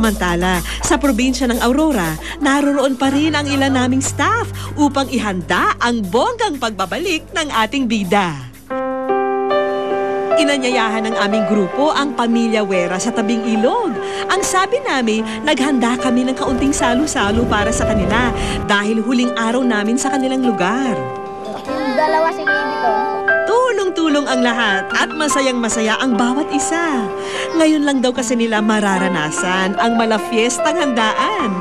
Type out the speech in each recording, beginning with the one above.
Samantala, sa probinsya ng Aurora, naroroon pa rin ang ilan naming staff upang ihanda ang bonggang pagbabalik ng ating bida. Inanyayahan ng aming grupo ang Pamilya Wera sa tabing ilog. Ang sabi namin, naghanda kami ng kaunting salo-salo para sa kanila dahil huling araw namin sa kanilang lugar. Dalawa si Baby ko. Tulong-tulong ang lahat at masayang-masaya ang bawat isa. Ngayon lang daw kasi nila mararanasan ang malafiestang handaan.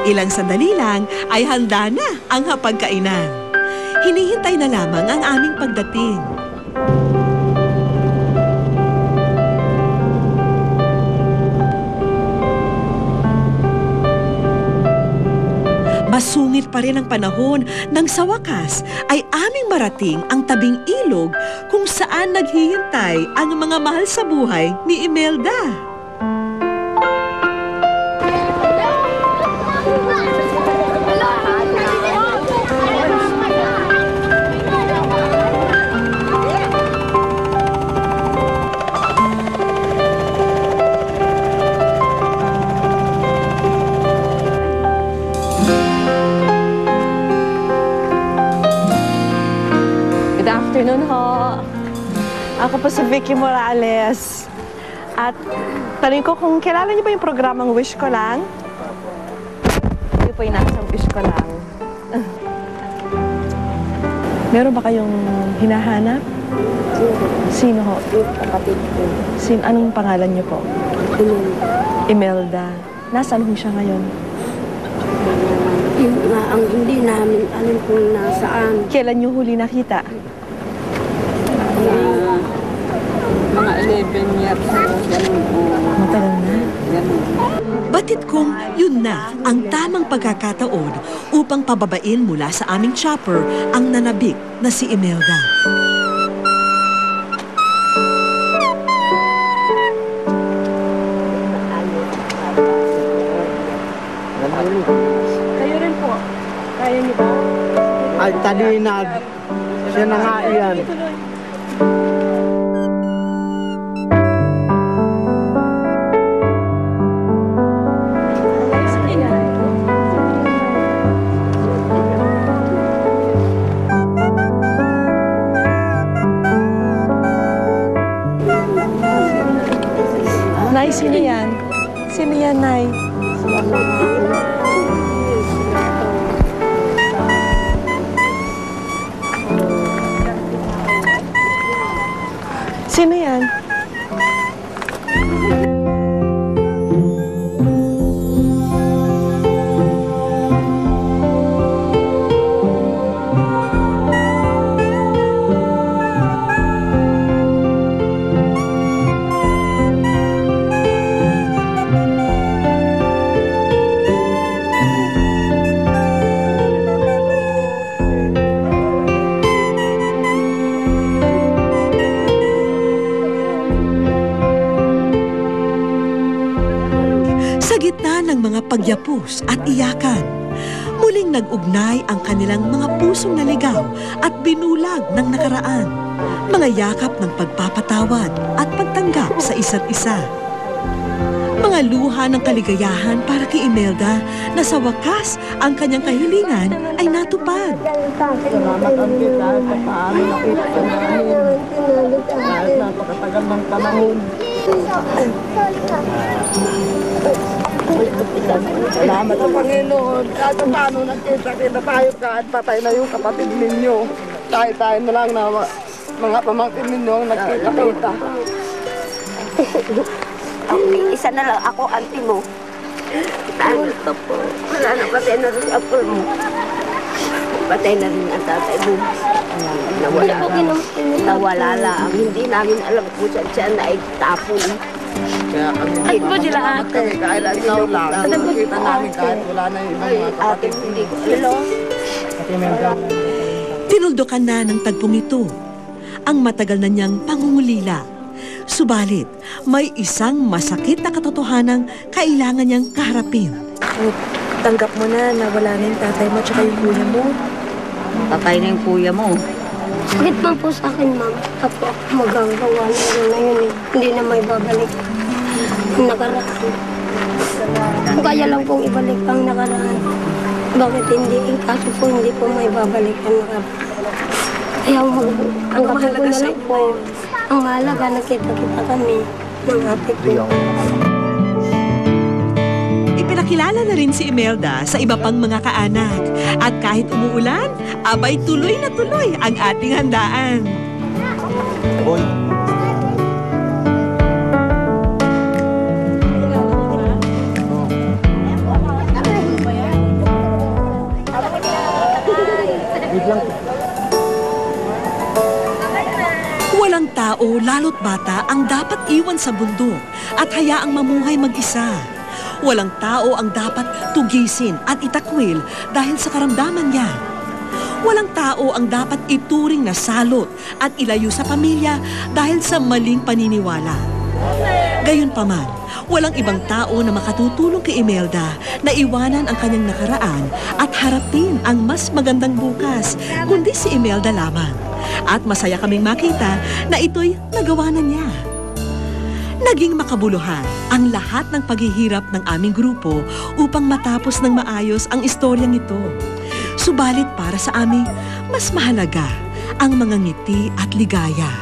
Ilang sandali lang ay handa na ang hapagkainan. Hinihintay na lamang ang aming pagdating. Masungit pa rin ang panahon nang sa wakas ay aming marating ang tabing ilog kung saan naghihintay ang mga mahal sa buhay ni Imelda. Afternoon ho. Ako po si Vicky Morales. At tanong ko kung kilala niyo ba yung programang Wish Ko Lang? Hindi po yung nasa Wish Ko Lang. Meron ba kayong hinahanap? Sino ho? Kapatid ko. Anong pangalan niyo po? Imelda. Nasaan ho siya ngayon? Ang hindi namin alam kung nasaan. Kailan niyo huli nakita? Mga 11 years old. Matagal na. Batid kong yun na ang tamang pagkakataon upang pababain mula sa aming chopper ang nanabik na si Imelda. Kayo rin po. Kaya niyo ba? Ay, talinag. Siya na nga iyan. Nay, sino yan? Sino yan, Nay? Sino yan? Sa gitna ng mga pagyapos at iyakan, muling nag-ugnay ang kanilang mga pusong naligaw at binulag ng nakaraan. Mga yakap ng pagpapatawad at pagtanggap sa isa't isa. Mga luha ng kaligayahan para kay Imelda na sa wakas ang kanyang kahilingan ay natupad. Salamat ang kita sa paano nakita ka namin. Kahit napakatagal ng panahon. Salamat sa Panginoon. Kahit paano nakita tayo kahit patay na yung kapatid ninyo. Kahit tayo na lang na mga pamangkin ninyo ang nagkita-kita. Isa na lang ako, auntie mo. Ano to po? Wala na, patay na rin ako mo. Patay na rin ang tatay mo. Nawala lang. Hindi namin alam kung saan siya na itapon. Kaya kami Ay po sila ate. kahit ikaw lang, nakikita namin kahit wala na yung ibang mga kapatid. Hindi ko alam. Tinuldukan na ng tagpong ito ang matagal na niyang pangungulila. Subalit, may isang masakit na katotohanang kailangan niyang kaharapin. Tanggap mo na wala na yung tatay mo at yung kuya mo. Patay na yung kuya mo. Sakit man po sa akin, ma'am. Ako magagawa na yun eh. Hindi na may babalik. Nakaraan. Kung kaya lang pong ibalik ang nakaraan. Bakit hindi? Kaso po hindi po may babalik ang nakaraan. Kaya ang kapag ko na lang po, ang mahalaga nakita-kita kami ng ate ko. Ipinakilala na rin si Imelda sa iba pang mga kaanak. At kahit umuulan, abay tuloy na tuloy ang ating handaan. Walang tao, lalo't bata, ang dapat iwan sa bundok at hayaang mamuhay mag-isa. Walang tao ang dapat tugisin at itakwil dahil sa karamdaman niya. Walang tao ang dapat ituring na salot at ilayo sa pamilya dahil sa maling paniniwala. Gayunpaman, walang ibang tao na makatutulong kay Imelda na iwanan ang kanyang nakaraan at harapin ang mas magandang bukas, kundi si Imelda lamang. At masaya kaming makita na ito'y nagawa na niya. Naging makabuluhan ang lahat ng paghihirap ng aming grupo upang matapos ng maayos ang istoryang ito. Subalit para sa amin, mas mahalaga ang mga ngiti at ligaya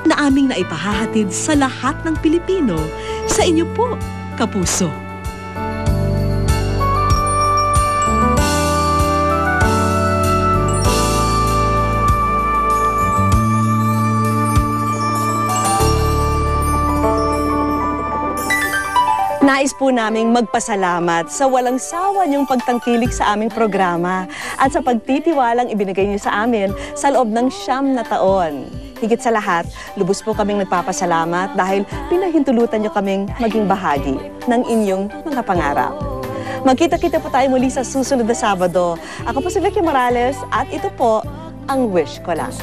na aming naipahahatid sa lahat ng Pilipino sa inyo po, kapuso. Nais po naming magpasalamat sa walang sawa niyong pagtangkilik sa aming programa at sa pagtitiwalang ibinigay niyo sa amin sa loob ng 9 na taon. Higit sa lahat, lubos po kaming nagpapasalamat dahil pinahintulutan niyo kaming maging bahagi ng inyong mga pangarap. Magkita-kita po tayo muli sa susunod na Sabado. Ako po si Vicky Morales at ito po ang Wish Ko Lang.